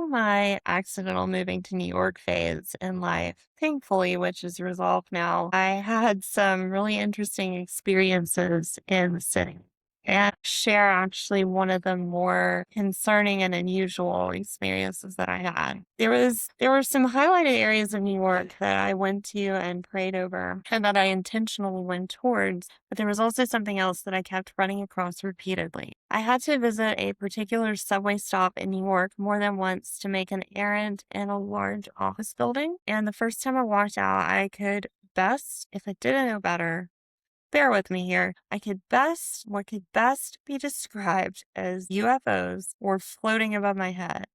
through my accidental moving to New York phase in life, thankfully, which is resolved now, I had some really interesting experiences in the city. And share actually one of the more concerning and unusual experiences that I had. There were some highlighted areas of New York that I went to and prayed over and that I intentionally went towards, but there was also something else that I kept running across repeatedly. I had to visit a particular subway stop in New York more than once to make an errand in a large office building. And the first time I walked out, I could best, if I didn't know better, bear with me here. What could best be described as UFOs were floating above my head.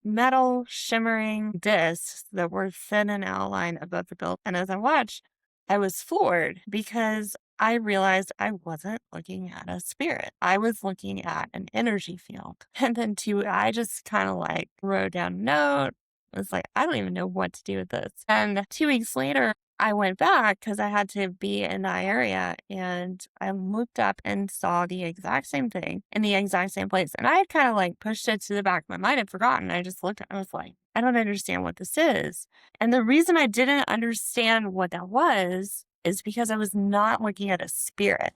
Metal shimmering discs that were thin and outlined above the building. And as I watched, I was floored because I realized I wasn't looking at a spirit. I was looking at an energy field. And then I just kind of like wrote down a note. I was like, I don't even know what to do with this. And 2 weeks later, I went back because I had to be in that area and I looked up and saw the exact same thing in the exact same place. And I had kind of like pushed it to the back of my mind and forgotten. I just looked at it, I was like, I don't understand what this is. And the reason I didn't understand what that was is because I was not looking at a spirit.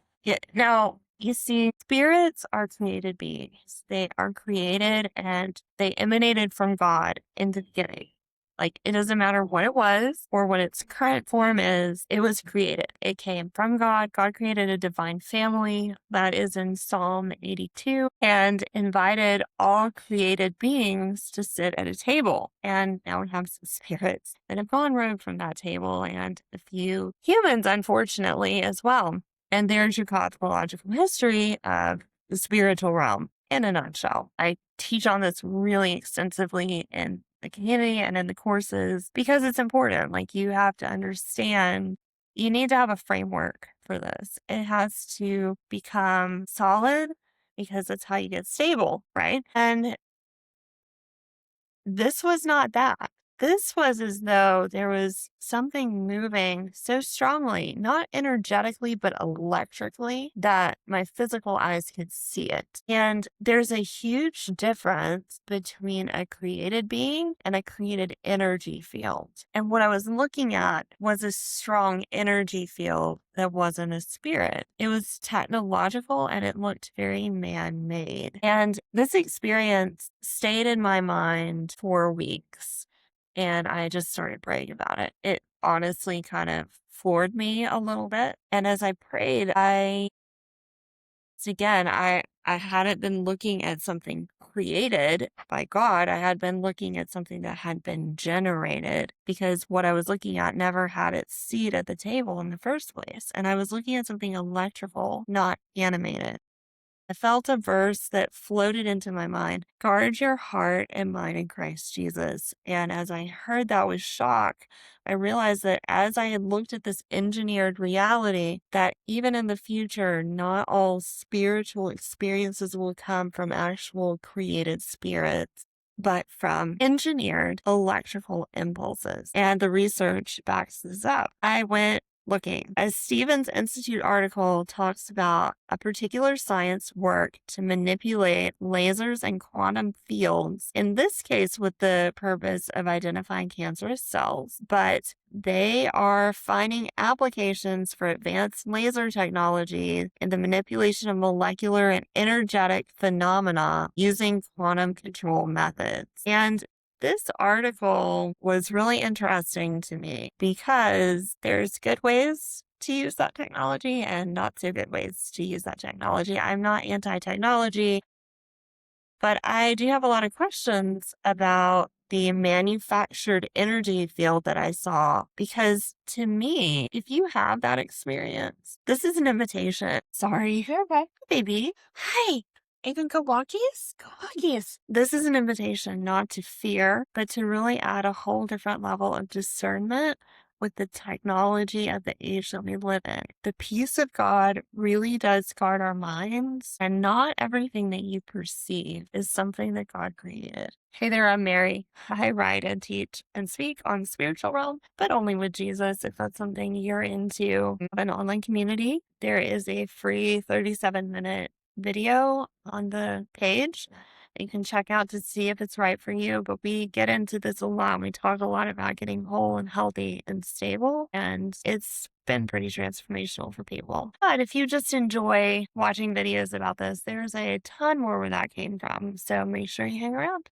Now, you see, spirits are created beings. They are created and they emanated from God in the beginning. Like, it doesn't matter what it was or what its current form is, it was created. It came from God. God created a divine family that is in Psalm 82 and invited all created beings to sit at a table. And now we have some spirits that have gone rogue from that table and a few humans, unfortunately, as well. And there's your cosmological history of the spiritual realm in a nutshell. I teach on this really extensively in the community and in the courses because it's important. Like, you have to understand, you need to have a framework for this. It has to become solid because that's how you get stable, right? And this was not that. This was as though there was something moving so strongly, not energetically, but electrically, that my physical eyes could see it. And there's a huge difference between a created being and a created energy field. And what I was looking at was a strong energy field that wasn't a spirit. It was technological and it looked very man-made. And this experience stayed in my mind for weeks. And I just started praying about it. It honestly kind of floored me a little bit. And as I prayed, I hadn't been looking at something created by God. I had been looking at something that had been generated because what I was looking at never had its seat at the table in the first place. And I was looking at something electrical, not animated. I felt a verse that floated into my mind: guard your heart and mind in Christ Jesus. And as I heard that with shock, I realized that as I had looked at this engineered reality, that even in the future, not all spiritual experiences will come from actual created spirits, but from engineered electrical impulses. And the research backs this up. I went looking. A Stevens Institute article talks about a particular science work to manipulate lasers and quantum fields, in this case with the purpose of identifying cancerous cells, but they are finding applications for advanced laser technology in the manipulation of molecular and energetic phenomena using quantum control methods. And this article was really interesting to me because there's good ways to use that technology and not so good ways to use that technology. I'm not anti-technology, but I do have a lot of questions about the manufactured energy field that I saw, because to me, if you have that experience, this is an invitation. Sorry, you're back, baby. Hi. Even go walkies? Go walkies. This is an invitation not to fear, but to really add a whole different level of discernment with the technology of the age that we live in. The peace of God really does guard our minds, and not everything that you perceive is something that God created. Hey there, I'm Mary. I write and teach and speak on the spiritual realm, but only with Jesus. If that's something you're into, an online community, there is a free 37-minute video on the page you can check out to see if it's right for you. But we get into this a lot. We talk a lot about getting whole and healthy and stable, and it's been pretty transformational for people. But if you just enjoy watching videos about this, there's a ton more where that came from. So make sure you hang around.